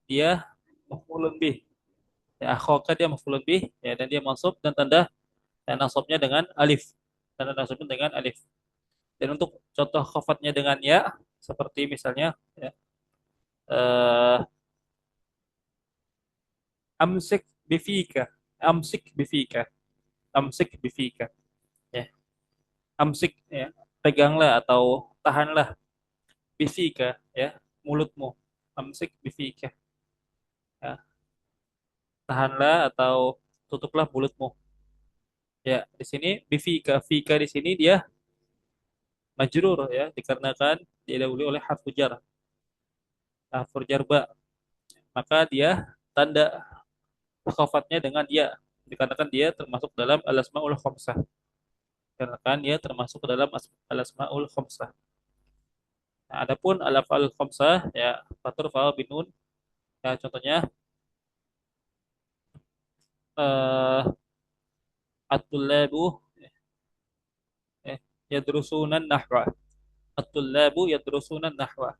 dia maf'ulun bih. Ya, akhoka dia maf'ulun bih, ya, dan dia mansub dan tanda dan nasabnya dengan alif. Tanda nasabnya dengan alif. Dan untuk contoh khofatnya dengan ya, seperti misalnya ya, eh, amsik bifika, amsik bifika, amsik bifika. Ya, amsik ya, peganglah atau tahanlah bifika ya, mulutmu. Amsik bifika. Ya, tahanlah atau tutuplah mulutmu. Ya, di sini bifika, fika di sini dia majrur ya, dikarenakan didahului oleh harfu jar, harfu jar ba. Maka dia tanda khafatnya dengan dia, dikarenakan dia termasuk dalam al-asmaul khamsah. Dikarenakan dia termasuk dalam al-asmaul khamsah. Nah, adapun al-af'al khamsah ya fatur fa'al binun, ya contohnya eh at-tullabu yadrusunan nahwa. At-tullabu yadrusunan nahwa.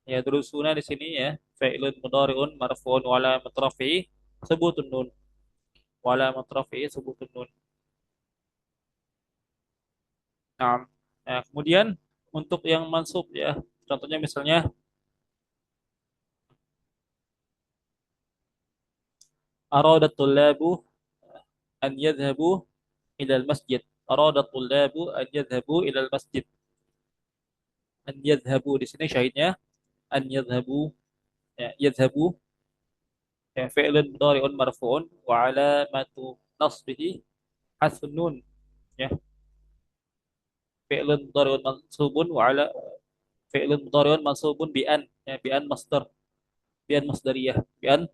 Yadrusuna di sini ya fa'ilun mudhari'un marfu'un wa alamat rafi'i sebutun nun. Wa alamat rafi'i sebutun nun. Nah, nah, kemudian untuk yang mansub ya, contohnya misalnya aradat tullabu an yadhhabu ilal masjid. Aradat tullabu an yadhhabu ilal masjid. An yadhhabu di sini syahidnya an yadhhabu, ya, yadhhabu ya fi'lun mudhari'un marfu'un wa alamatu nasbihi hasfun nun, ya, fi'lun mudhari'un mansubun wa ala fi'lun mudhari'un mansubun bi an, ya, bi an masdar, bi an masdariyah, bi an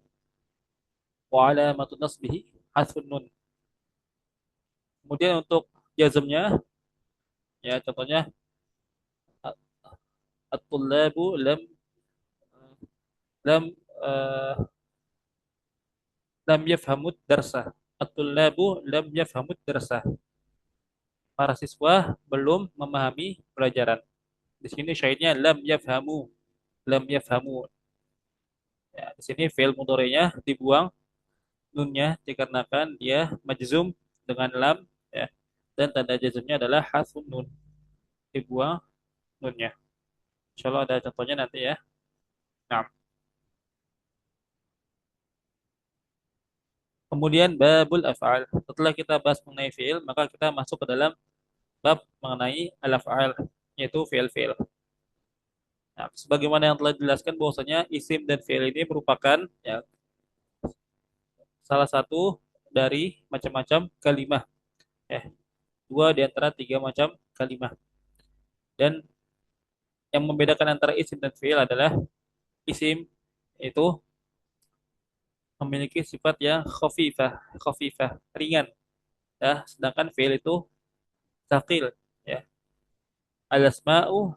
wa alamatu nasbihi hasfun nun. Kemudian untuk jazmnya ya contohnya at-tullabu lam uh, lam yafhamud darsah. At-tullabu lam yafhamud darsah. Para siswa belum memahami pelajaran. Di sini syahidnya lam yafhamu, lam yafhamu. Ya, di sini fi'il mudhari'nya dibuang nunnya dikarenakan dia majzum dengan lam, ya. Dan tanda jazmnya adalah hasfun nun. Dibuang nunnya. Insyaallah ada contohnya nanti ya. Nah, kemudian babul af'al. Setelah kita bahas mengenai fi'il, maka kita masuk ke dalam bab mengenai al-af'al, yaitu fi'il-fi'il. Nah, sebagaimana yang telah dijelaskan bahwasanya isim dan fi'il ini merupakan ya salah satu dari macam-macam kalimah, ya, dua di antara tiga macam kalimah. Dan yang membedakan antara isim dan fi'il adalah isim itu memiliki sifat yang khafifah, khafifah, ringan, ya, sedangkan fi'il itu tsaqil, ya. Al-asma'u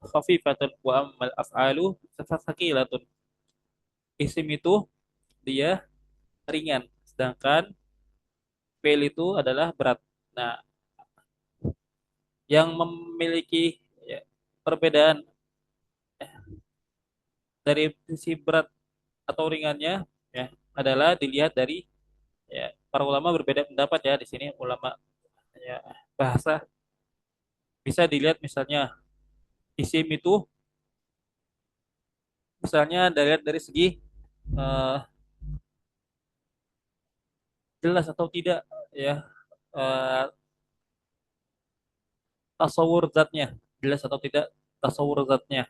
khafifatun wa ammal af'alu tsaqilatun. Isim itu dia ringan, sedangkan fi'il itu adalah berat. Nah, yang memiliki ya, perbedaan dari sisi berat atau ringannya ya adalah dilihat dari ya para ulama berbeda pendapat ya di sini ulama ya bahasa bisa dilihat misalnya isim itu misalnya dari segi eh, jelas atau tidak ya, eh, tasawur zatnya jelas atau tidak tasawur zatnya.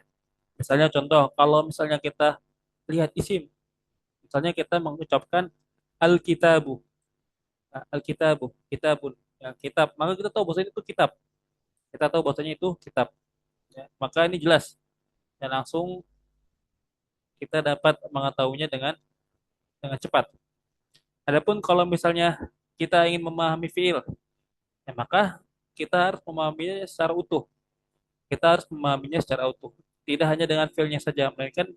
Misalnya contoh kalau misalnya kita lihat isim, misalnya kita mengucapkan al-kitabu. Nah, al-kitabu, kitabun, ya, kitab. Maka kita tahu bahwasanya itu kitab. Kita tahu bahwasanya itu kitab. Ya, maka ini jelas dan langsung kita dapat mengetahuinya dengan cepat. Adapun kalau misalnya kita ingin memahami fiil, ya maka kita harus memahaminya secara utuh. Kita harus memahaminya secara utuh. Tidak hanya dengan fiilnya saja, melainkan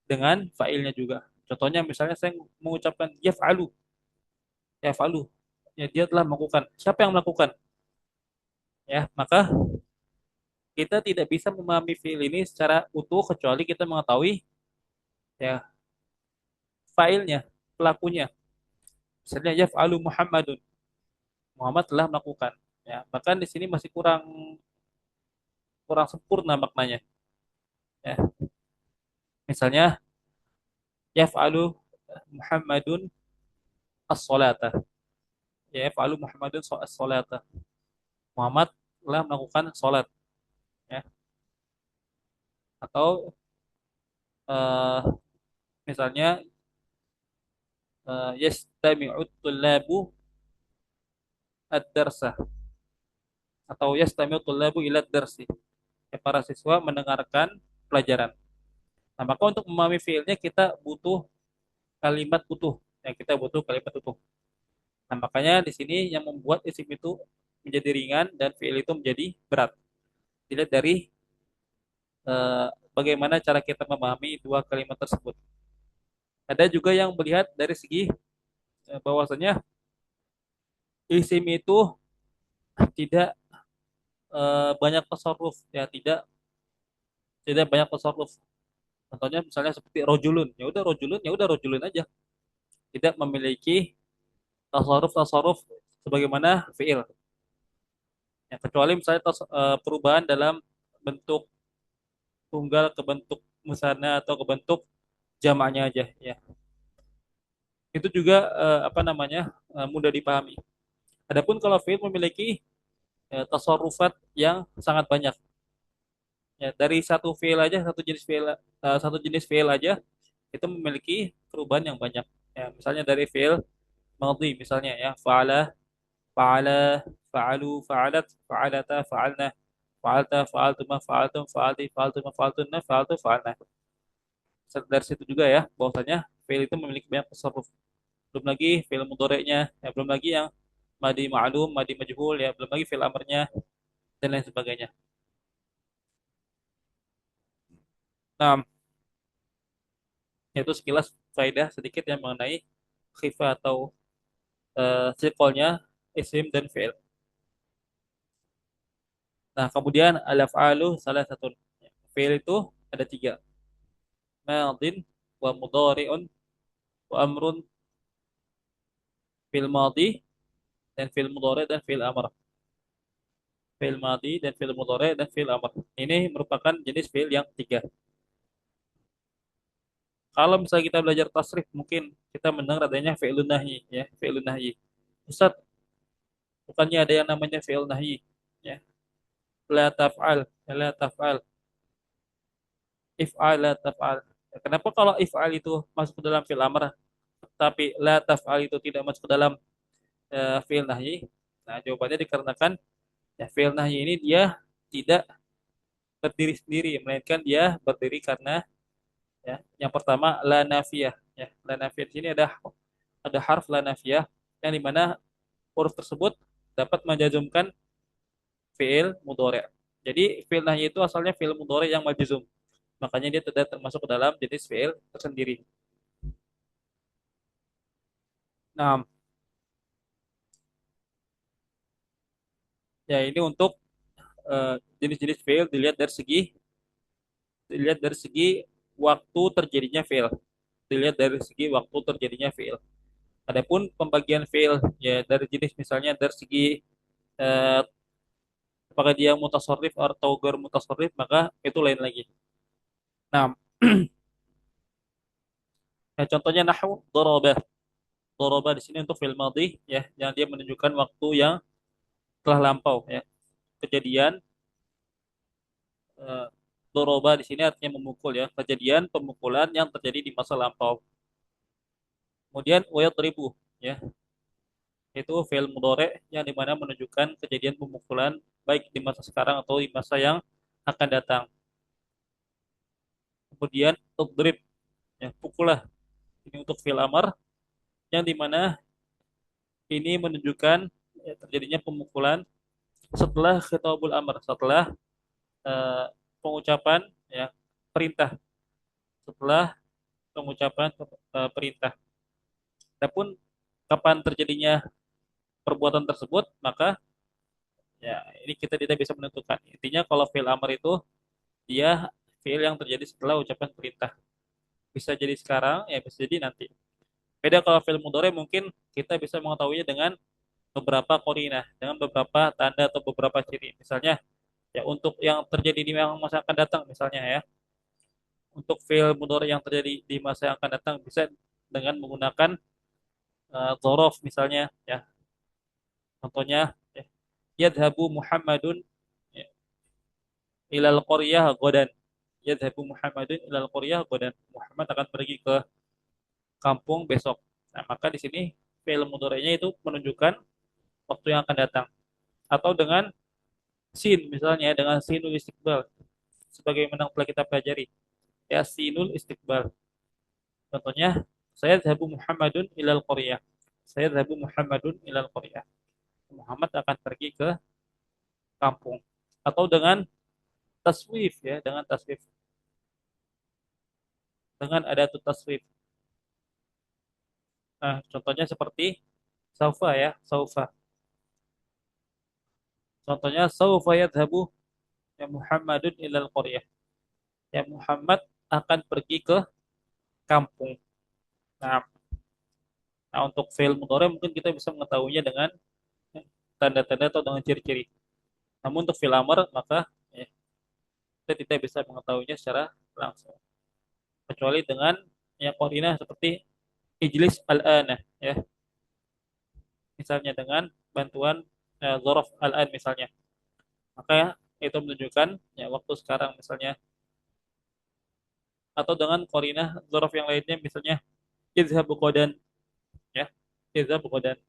dengan failnya juga. Contohnya misalnya saya mengucapkan yaf'alu, yaf'alu. Ya, dia telah melakukan. Siapa yang melakukan? Ya, maka kita tidak bisa memahami fiil ini secara utuh kecuali kita mengetahui ya fa'ilnya, pelakunya. Misalnya yaf'alu Muhammadun. Muhammad telah melakukan. Ya, bahkan di sini masih kurang kurang sempurna maknanya. Ya, misalnya yaf'alu Muhammadun as-salata. Ya, yaf'alu Muhammadun as-salata. Muhammad telah melakukan salat. Ya, atau eh, misalnya yastami'ut tullabu ad-darsa atau yastami'ut tullabu ila ad-darsi. Ya, para siswa mendengarkan pelajaran. Nah, maka untuk memahami fiilnya kita butuh kalimat utuh. Ya, kita butuh kalimat utuh. Nah, makanya di sini yang membuat isim itu menjadi ringan dan fiil itu menjadi berat. Dilihat dari eh, bagaimana cara kita memahami dua kalimat tersebut. Ada juga yang melihat dari segi bahwasanya isim itu tidak banyak tasarruf, ya tidak tidak banyak tasarruf. Contohnya misalnya seperti rojulun, ya udah rojulun aja, tidak memiliki tasarruf sebagaimana fiil. Ya, kecuali misalnya perubahan dalam bentuk tunggal ke bentuk musana atau ke bentuk jamaknya aja ya. Itu juga apa namanya mudah dipahami. Adapun kalau fiil memiliki tasarrufat yang sangat banyak. Ya, dari satu fiil aja, satu jenis fiil aja itu memiliki perubahan yang banyak. Ya, misalnya dari fiil madhi misalnya ya, fa'ala, fa'ala, fa'alu, fa'alat, fa'alata, fa'alna, fa'alta, fa'altuma, fa'altum, fa'alti, fa'altuma, fa'altunna, fa'altu, fa'alna. Dari situ juga ya bahwasanya fiil itu memiliki banyak tasarruf. Belum lagi fiil mudhari'nya, ya belum lagi yang madi ma'lum, madi majhul, ya belum lagi fiil amarnya dan lain sebagainya. Nah, itu sekilas faedah sedikit yang mengenai khifah atau sikolnya isim dan fiil. Nah, kemudian al-af'alu salah satu. Fiil itu ada tiga. Madin wa mudhari'un wa amrun, fiil madhi dan fiil mudhari dan fiil amr. Fiil madhi dan fiil mudhari dan fiil amr. Ini merupakan jenis fiil yang tiga. Kalau misalnya kita belajar tasrif, mungkin kita mendengar adanya fi'lun nahyi, ya, fi'lun nahyi. Ustaz, bukannya ada yang namanya fi'il nahyi, ya. La taf'al, ya, la taf'al, if'al, la taf'al. Ya, kenapa kalau if'al itu masuk ke dalam fi'il amr, tapi la taf'al itu tidak masuk ke dalam fi'il nahyi? Nah, jawabannya dikarenakan ya fi'il nahyi ini dia tidak berdiri sendiri, melainkan dia berdiri karena ya, yang pertama la nafiyah, ya. La nafiyah di sini ada harf la nafiyah yang dimana huruf tersebut dapat menjazumkan fiil mudhari. Jadi fiil nahyi itu asalnya fiil mudhari yang majzum. Makanya dia tidak termasuk ke dalam jenis fiil tersendiri. Nah, ya ini untuk jenis-jenis fiil dilihat dari segi waktu terjadinya fiil. Dilihat dari segi waktu terjadinya fiil. Adapun pembagian fiil ya dari jenis misalnya dari segi eh, apakah dia mutasarrif atau gar mutasarrif maka itu lain lagi. Nah, ya, contohnya nahwu daraba. Daraba di sini untuk fi'il madhi ya, yang dia menunjukkan waktu yang telah lampau ya. Kejadian eh, daraba di sini artinya memukul ya, kejadian pemukulan yang terjadi di masa lampau. Kemudian wayadribu ya, itu fi'il mudhari yang dimana menunjukkan kejadian pemukulan baik di masa sekarang atau di masa yang akan datang. Kemudian udrib ya, pukullah. Ini untuk fi'il amar yang dimana ini menunjukkan terjadinya pemukulan setelah khitabul amr, setelah eh, pengucapan ya perintah, setelah pengucapan perintah. Adapun kapan terjadinya perbuatan tersebut, maka ya ini kita tidak bisa menentukan. Intinya kalau fi'il amr itu dia fi'il yang terjadi setelah ucapan perintah. Bisa jadi sekarang, ya bisa jadi nanti. Beda kalau fi'il mudhari mungkin kita bisa mengetahuinya dengan beberapa qarinah, dengan beberapa tanda atau beberapa ciri. Misalnya ya untuk yang terjadi di masa akan datang misalnya ya. Untuk fi'il mudhari yang terjadi di masa yang akan datang bisa dengan menggunakan dzaraf misalnya ya. Contohnya ya, yadhabu Muhammadun ya, ilal qaryah godan. Yadhabu Muhammadun ilal qaryah godan. Muhammad akan pergi ke kampung besok. Nah, maka di sini fi'il mudhari'nya itu menunjukkan waktu yang akan datang. Atau dengan sin misalnya dengan sinul istiqbal sebagaimana telah kita pelajari. Ya sinul istiqbal. Contohnya saya dhahabu Muhammadun ilal qaryah. Saya dhahabu Muhammadun ilal qaryah. Muhammad akan pergi ke kampung. Atau dengan taswif ya, dengan taswif. Dengan ada taswif. Nah, contohnya seperti saufa ya, saufa. Contohnya saufa yadhabu ya Muhammadun ilal qaryah. Ya Muhammad akan pergi ke kampung. Nah, nah untuk fi'il mudhari mungkin kita bisa mengetahuinya dengan tanda-tanda atau dengan ciri-ciri. Namun untuk fi'il amr maka ya, kita tidak bisa mengetahuinya secara langsung. Kecuali dengan ya koordinat seperti ijlis al-ana ya. Misalnya dengan bantuan zorof al-an misalnya. Maka ya, itu menunjukkan ya waktu sekarang misalnya atau dengan koordinat zorof yang lainnya misalnya izhabu qadan ya. Izhabu qadan.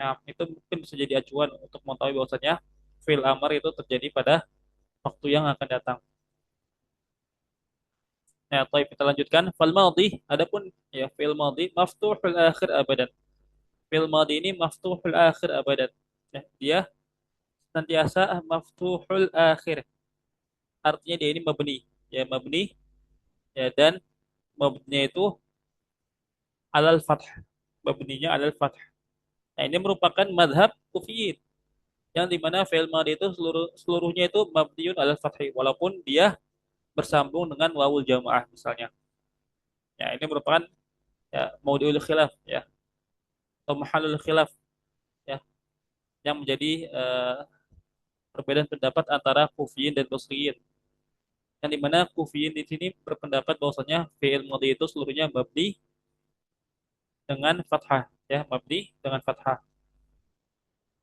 Nah, itu mungkin bisa jadi acuan untuk mengetahui bahwasanya fi'il amr itu terjadi pada waktu yang akan datang. Nah, baik kita lanjutkan. Fal madhi, adapun ya fi'il madhi maftuhul akhir abadan. Fi'il madhi ini maftuhul akhir abadan. Ya, dia senantiasa maftuhul akhir. Artinya dia ini mabni. Ya, mabni ya dan mabninya itu alal fath. Mabninya alal fath. Nah, ini merupakan madhab kufiyin yang dimana fi'il madhi itu seluruhnya itu mabniun alal fathi walaupun dia bersambung dengan wawul jamaah misalnya. Ya, ini merupakan ya maudiul khilaf ya atau mahalul khilaf ya yang menjadi perbedaan pendapat antara kufiyin dan basriyin. Yang dimana kufiyin di sini berpendapat bahwasanya fi'il madhi itu seluruhnya mabni dengan fathah ya mabni dengan fathah.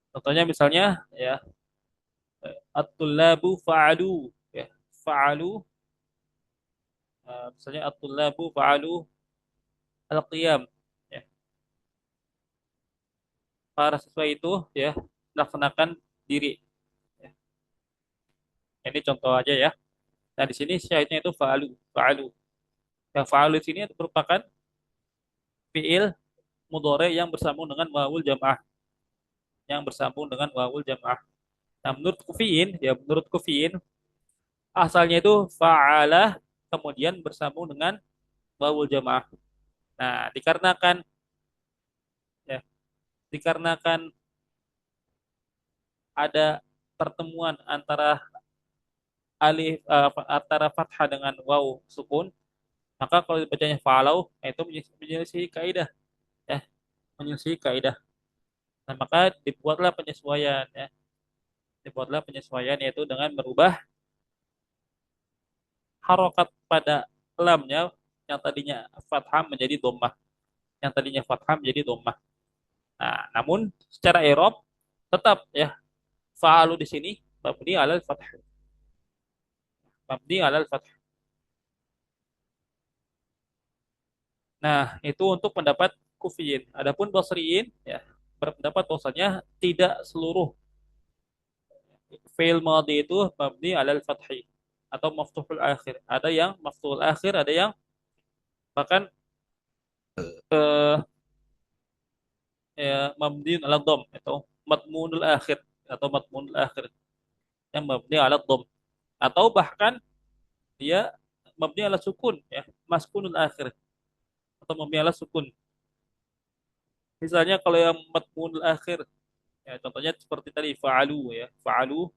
Contohnya misalnya ya at-tullabu fa'alu ya fa'alu misalnya at-tullabu fa'alu al-qiyam ya para siswa itu ya melaksanakan diri ya. Ini contoh aja ya. Nah, di sini syahidnya itu fa'alu, fa'alu. Yang fa'alu di sini merupakan fi'il mudhari yang bersambung dengan wawul jamaah, yang bersambung dengan wawul jamaah. Nah, menurut kufiin, ya menurut kufiin, asalnya itu fa'ala kemudian bersambung dengan wawul jamaah. Nah, ya, dikarenakan ada pertemuan antara alif antara fathah dengan waw sukun, maka kalau dibacanya fa'alau, itu menyelisih kaidah, ya, menyelisih kaidah. Nah, maka dibuatlah penyesuaian ya. Dibuatlah penyesuaian yaitu dengan merubah harokat pada lamnya yang tadinya fathah menjadi dhammah, yang tadinya fathah menjadi dhammah. Nah, namun secara i'rab tetap ya fa'alu di sini mabni alal fath. Mabni alal fath. Nah, itu untuk pendapat kufiyin. Adapun basriyin ya berpendapat bahwasanya tidak seluruh fi'il madhi itu mabni alal fathi atau maftuhul akhir. Ada yang maftuhul akhir, ada yang bahkan eh, ya mabniun ala dhom atau matmunul akhir atau matmunul akhir yang mabni ala dhom atau bahkan dia mabni ala sukun ya maskunul akhir atau mabni ala sukun. Misalnya kalau yang matmunul akhir ya contohnya seperti tadi fa'alu ya fa'alu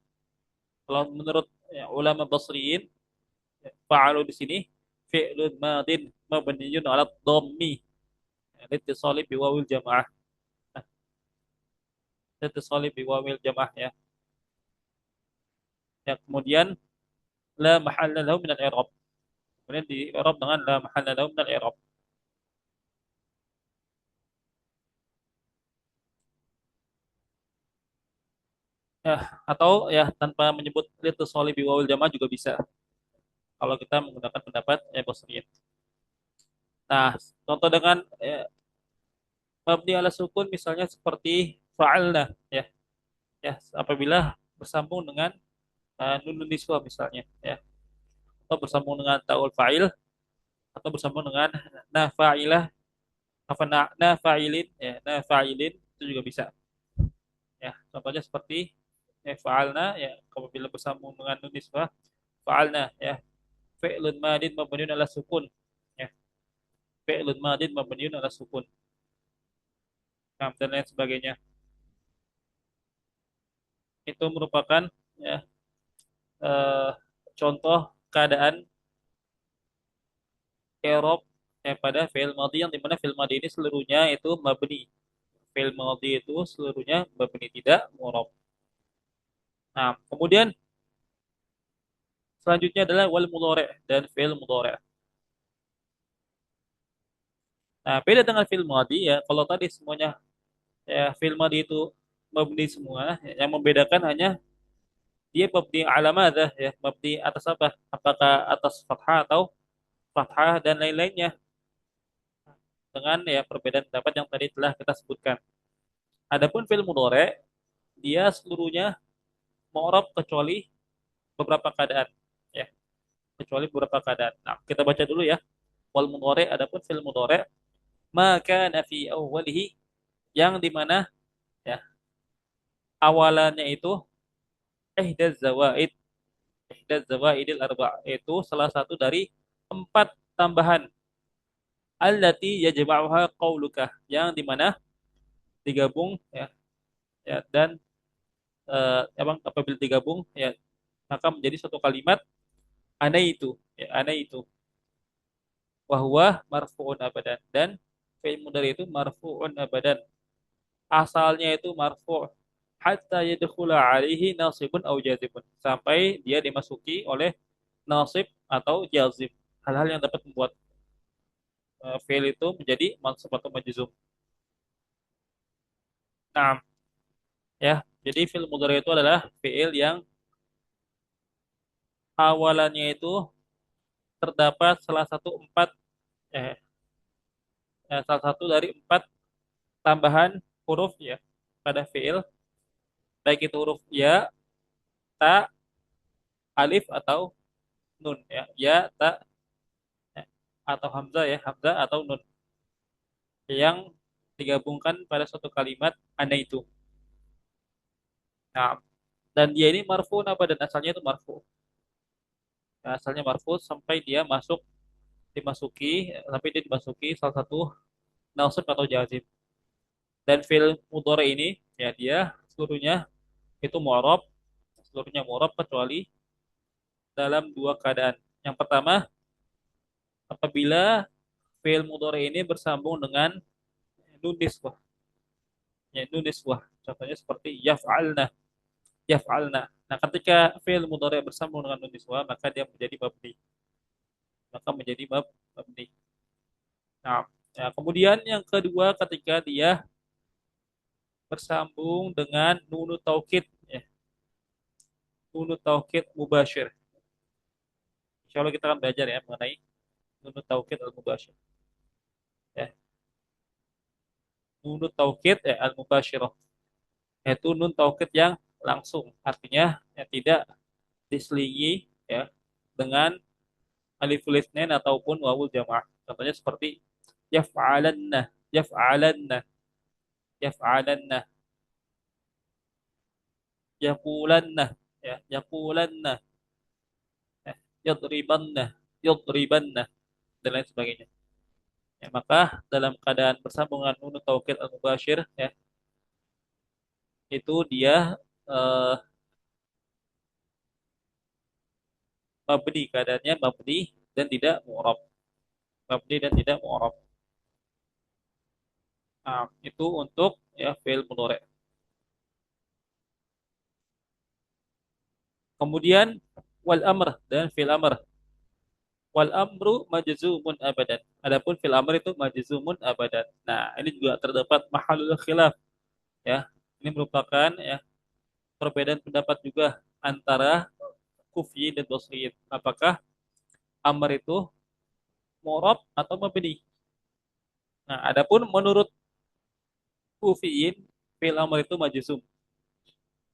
kalau menurut ya, ulama basriyin ya, fa'alu di sini fi'lun madin mabniun ala dhammi litisali biwawil jamaah. Nah, litisali biwawil jamaah ya. Ya, kemudian la mahalla lahu min al-i'rab. Kemudian di i'rab dengan la mahalla lahu min al-i'rab. Ya, atau ya tanpa menyebut litisali biwawil jamaah juga bisa. Kalau kita menggunakan pendapat Basriyin. Nah, contoh dengan mabni ala sukun misalnya seperti fa'alna ya. Ya, apabila bersambung dengan nun niswa misalnya ya, atau bersambung dengan taul fa'il, atau bersambung dengan nafa'ilah, apa nafa'ilin ya, nafa'ilin itu juga bisa ya. Contohnya seperti fa'alna ya, apabila bersambung dengan nun niswa fa'alna ya, fi'lun madin mabniun ala sukun ya, fi'lun madin mabniun ala sukun. Nah, dan lain sebagainya. Itu merupakan ya eh, contoh keadaan i'rab pada fi'il madhi yang dimana fi'il madhi ini seluruhnya itu mabni. Fi'il madhi itu seluruhnya mabni, tidak mu'rab. Nah, kemudian selanjutnya adalah wal mudhari' dan fi'il mudhari'. Nah, beda dengan fi'il madhi ya. Kalau tadi semuanya ya fi'il madhi itu mabni semua, ya, yang membedakan hanya dia mabni ala madza ya, mabni atas apa? Apakah atas fathah atau fathah dan lain-lainnya. Dengan ya perbedaan pendapat yang tadi telah kita sebutkan. Adapun fi'il mudhari' dia seluruhnya mu'rab kecuali beberapa keadaan ya, kecuali beberapa keadaan. Nah, kita baca dulu ya. Wal mudhari, adapun fil mudhari, maka nafi awwalihi, yang dimana ya awalannya itu ihdaz zawaid, ihdaz zawaidil arba, itu salah satu dari empat tambahan allati yajma'uha qauluka, yang dimana digabung ya, ya dan emang apabila digabung ya maka menjadi satu kalimat ana itu ya, ana itu wahwa marfu'un abadan, dan fi'il mudhari itu marfu'un abadan, asalnya itu marfu' hatta yadkhula alaihi nasibun au jazibun, sampai dia dimasuki oleh nasib atau jazim, hal-hal yang dapat membuat fi'il itu menjadi mansub atau majzum. Nah, ya. Jadi fi'il mudhari itu adalah fi'il yang awalannya itu terdapat salah satu empat eh, salah satu dari empat tambahan huruf ya pada fi'il, baik itu huruf ya, ta, alif atau nun ya, ya, ta, ya, atau hamzah ya, hamzah atau nun yang digabungkan pada suatu kalimat ana itu. Nah, dan dia ini marfu apa, dan asalnya itu marfu. Nah, asalnya marfu sampai dia sampai dia dimasuki salah satu nasab atau jazim. Dan fil mudhari ini ya dia seluruhnya itu mu'rab, seluruhnya mu'rab kecuali dalam dua keadaan. Yang pertama, apabila fi'il mudhari ini bersambung dengan nun nisbah. Ya, nun nisbah. Contohnya seperti yaf'alna, yaf'alna. Nah, ketika fi'il mudhari bersambung dengan nun nisbah, maka dia menjadi mabni. Maka menjadi mabni. Nah, ya, kemudian yang kedua ketika dia bersambung dengan nunu taukid, ya, nunu taukid mubashir. Insya Allah kita akan belajar ya mengenai nunu taukid al mubashir. Ya, nunu taukid ya, al mubashirah, yaitu nun taukid yang langsung, artinya ya, tidak diselingi ya dengan alif lisnain ataupun wawul jamaah. Contohnya seperti yaf'alanna, yaf'alanna, yaf'alanna, yaqulanna, ya, yaqulanna, ya, yadribanna, yadribanna, dan lain sebagainya. Ya, maka dalam keadaan bersambungan nun taukid al-mubashir ya, itu dia eh, mabni, keadaannya mabni dan tidak mu'rab, mabni dan tidak mu'rab. Nah, itu untuk ya fi'il mudhari. Kemudian wal amr dan fi'il amr. Wal amru majzumun abadan. Adapun fil amr itu majzumun abadan. Nah, ini juga terdapat mahalul khilaf ya. Ini merupakan ya perbedaan pendapat juga antara Kufi dan Basriyin. Apakah amr itu mu'rab atau mabni? Nah, adapun menurut Kufiyin fil amr itu majzum.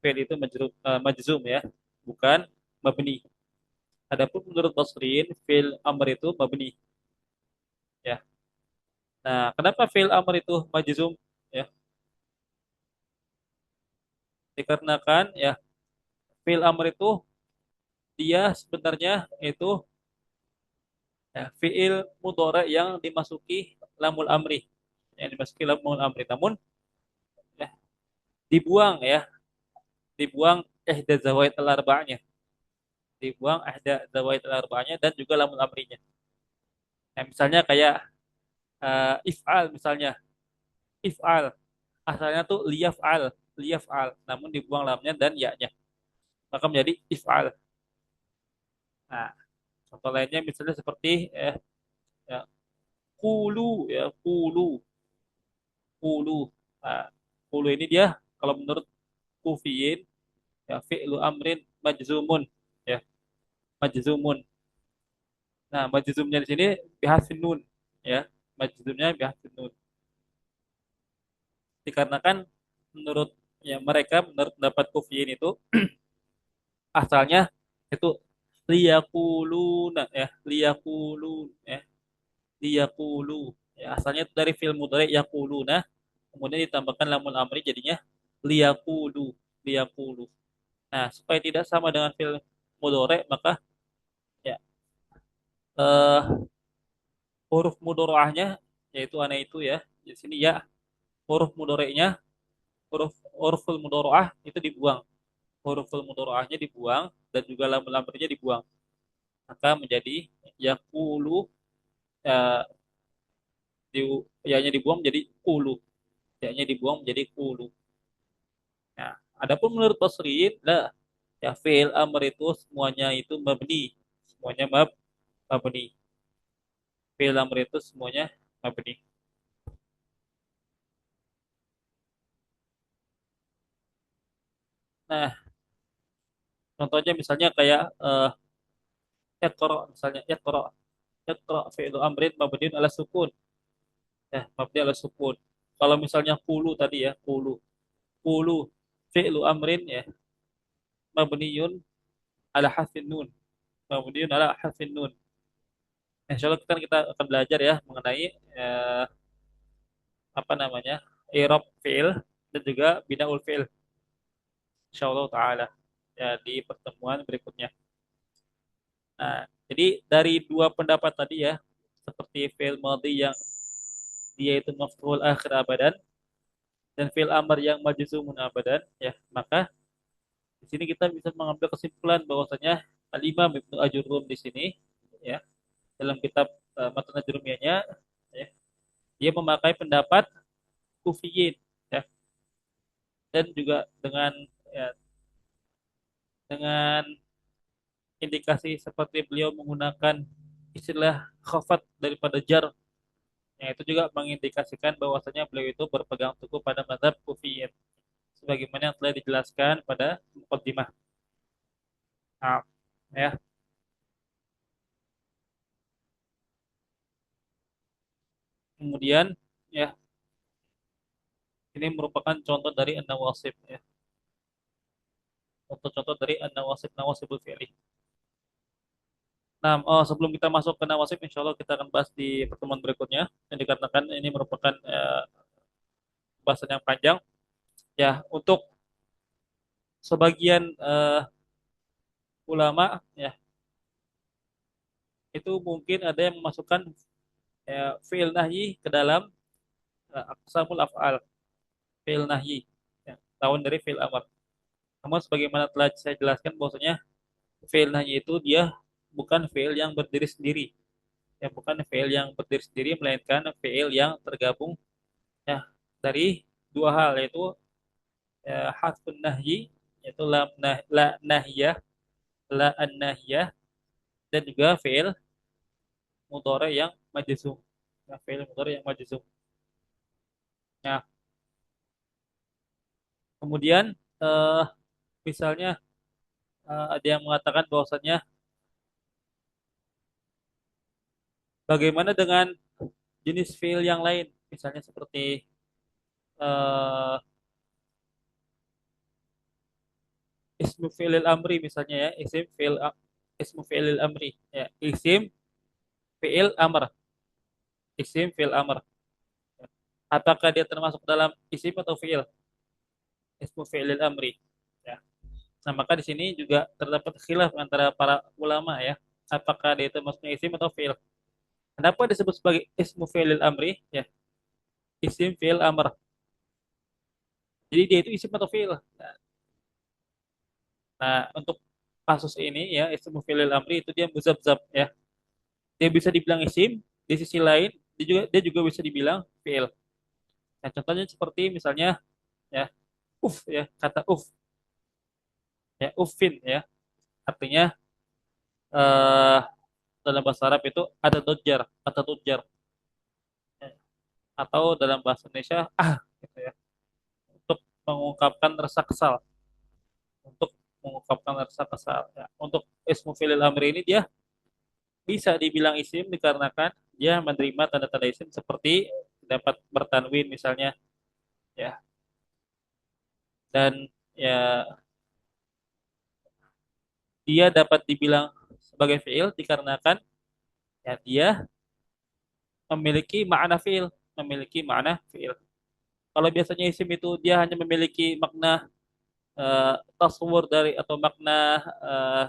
Fil itu majzum ya, bukan mabni. Adapun menurut Basriyin fil amr itu mabni ya. Nah, kenapa fil amr itu majzum? Ya, dikarenakan ya fi'il amr itu dia sebenarnya itu ya, fi'il mudhari yang dimasuki lamul amri. Yang dimasuki lamul amri. Namun ya, dibuang ya, dibuang ihda zawaid al-arba'nya. Dibuang ihda zawaid al-arba'nya dan juga lamul amrinya. Nah, misalnya kayak if'al misalnya. If'al asalnya tuh liyaf'al, liyaf'al. Namun dibuang lamnya dan ya-nya. Maka menjadi if'al. Nah, contoh lainnya misalnya seperti ya, kulu ya, kulu. Kulu. Nah, kulu ini dia kalau menurut kufiyin ya fi'lu amrin majzumun ya, majzumun. Nah, majzumnya di sini bihasfin nun ya. Majzumnya bihasfin nun. Dikarenakan menurut ya mereka menurut pendapat kufiyin itu asalnya itu liyakuluna ya, liyakulun ya, liyakulu ya asalnya itu dari fi'il mudhari yakuluna kemudian ditambahkan lamul amri jadinya liyakulu, liyakulu. Nah, supaya tidak sama dengan fi'il mudhari, maka ya eh, huruf mudhari'ahnya yaitu ana itu ya. Di sini ya huruf mudhari'nya, huruful mudhari'ah itu dibuang. Huruful mudhari'ahnya dibuang dan juga lam-lamnya dibuang. Maka menjadi yaqulu ya, di ya-nya dibuang menjadi qulu. Ya-nya dibuang menjadi qulu. Nah, adapun menurut Basriyin lah ya fi'il amr itu semuanya itu mabni. Semuanya mabni. Fi'il amr itu semuanya mabni. Nah, contohnya misalnya kayak iqra misalnya iqra. Iqra fi'lu amrin mabniun ala sukun. Ya, mabni ala sukun. Kalau misalnya qulu tadi ya, qulu fi'lu amrin ya mabniun ala hasfin nun. Mabniun ala hasfin nun. Insya Allah kita akan belajar ya mengenai eh, apa namanya? I'rab fi'il dan juga binaul fi'il. Insya Allah taala ya di pertemuan berikutnya. Nah, jadi dari dua pendapat tadi ya, seperti fi'il madhi yang dia itu maf'ul akhir abadan dan fi'il amr yang majzumun abadan ya, maka di sini kita bisa mengambil kesimpulan bahwasanya Al-Imam Ibnu Ajurrum di sini ya dalam kitab Matan Ajurrumiyahnya ya, dia memakai pendapat Kufiyin ya dan juga ya, dengan indikasi seperti beliau menggunakan istilah khafat daripada jar. Yang itu juga mengindikasikan bahwasanya beliau itu berpegang teguh pada mazhab Kufiyin sebagaimana yang telah dijelaskan pada muqaddimah. Nah, ya. Kemudian ya ini merupakan contoh dari an-nawasib ya. Contoh-contoh dari an-nawasib nawasibul fi'li. Nah, sebelum kita masuk ke nawasib, insya Allah kita akan bahas di pertemuan berikutnya. Yang dikarenakan ini merupakan bahasan yang panjang. Ya, untuk sebagian ulama ya itu mungkin ada yang memasukkan fi'il nahyi ke dalam aqsamul af'al, fi'il nahyi. Ya, lawan dari fi'il amr. Namun sebagaimana telah saya jelaskan bahwasanya fi'il nahyi itu dia bukan fi'il yang berdiri sendiri. Ya, bukan fi'il yang berdiri sendiri melainkan fi'il yang tergabung ya dari dua hal, yaitu harfun nahyi, yaitu la nahiyah, la an nahiyah, dan juga fi'il mudhari yang majzum. Ya, fi'il mudhari yang majzum. Nah, kemudian eh, misalnya ada yang mengatakan bahwasannya bagaimana dengan jenis fi'il yang lain, misalnya seperti eh, ismu fi'il amri misalnya ya, ismu fi'il amri ya, fi'il amr, isim fi'il amr. Apakah dia termasuk dalam isim atau fi'il? Ismu fi'il amri. Ya. Nah, maka di sini juga terdapat khilaf antara para ulama ya. Apakah dia itu maksudnya isim atau fi'il? Kenapa disebut sebagai ismu fi'il amri? Ya, isim fi'il amr. Jadi dia itu isim atau fi'il. Nah, untuk kasus ini ya, ismu fi'il amri itu dia muzabzab ya. Dia bisa dibilang isim, di sisi lain dia juga bisa dibilang fi'il. Nah, contohnya seperti misalnya ya, ya, kata ya, ya. Artinya eh dalam bahasa Arab itu ada dojar, atau tujar, atau dalam bahasa Indonesia gitu ya, untuk mengungkapkan rasa kesal, untuk mengungkapkan rasa kesal. Ya. Untuk ismu fi'il amri ini dia bisa dibilang isim dikarenakan dia menerima tanda-tanda isim seperti dapat bertanwin misalnya ya, dan ya dia dapat dibilang sebagai fi'il dikarenakan ya dia memiliki makna fi'il, memiliki makna fi'il. Kalau biasanya isim itu dia hanya memiliki makna tasawur dari atau makna eh,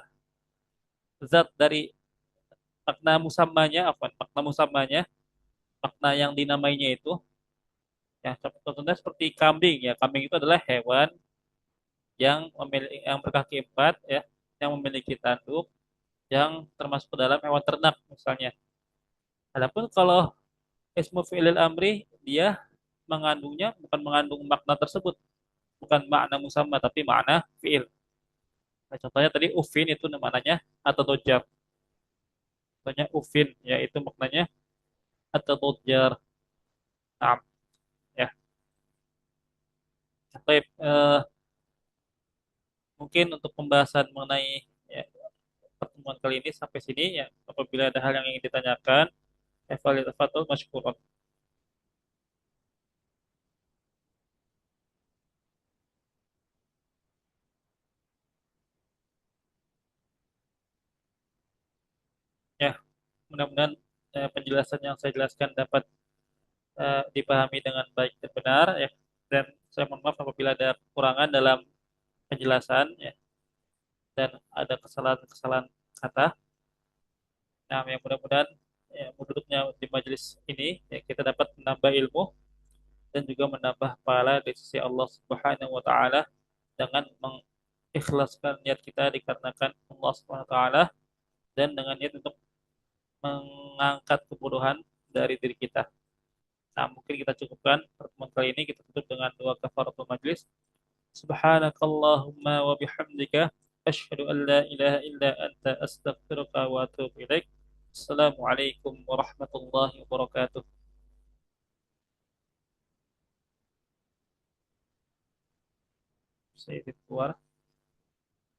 zat dari makna musammanya, apa makna musammanya, makna yang dinamainya itu ya, contohnya seperti kambing ya, kambing itu adalah hewan yang berkaki empat ya, yang memiliki tanduk, yang termasuk ke dalam hewan ternak misalnya. Adapun kalau ismu fi'il amri, dia bukan mengandung makna tersebut, bukan makna musamma tapi makna fi'il. Nah, contohnya tadi ufin itu namanya atau dojar. Contohnya ufin ya, itu maknanya atau dojar. Nah, ya. Baik, mungkin untuk pembahasan mengenai ya, pertemuan kali ini sampai sini ya. Apabila ada hal yang ingin ditanyakan, fatul masykuron. Ya, mudah-mudahan penjelasan yang saya jelaskan dapat dipahami dengan baik dan benar ya. Dan saya mohon maaf apabila ada kekurangan dalam penjelasan ya, dan ada kesalahan-kesalahan kata. Nah, yang mudah-mudahan ya, duduknya di majelis ini ya, kita dapat menambah ilmu dan juga menambah pahala di sisi Allah Subhanahu wa taala dengan mengikhlaskan niat kita dikarenakan Allah Subhanahu wa taala, dan dengan niat untuk mengangkat kebodohan dari diri kita. Nah, mungkin kita cukupkan pertemuan kali ini, kita tutup dengan doa kafaratul majlis. Subhanakallahumma wa bihamdika asyhadu an la ilaha illa anta astaghfiruka wa atubu ilaik. Assalamualaikum warahmatullahi wabarakatuh. Saya keluar.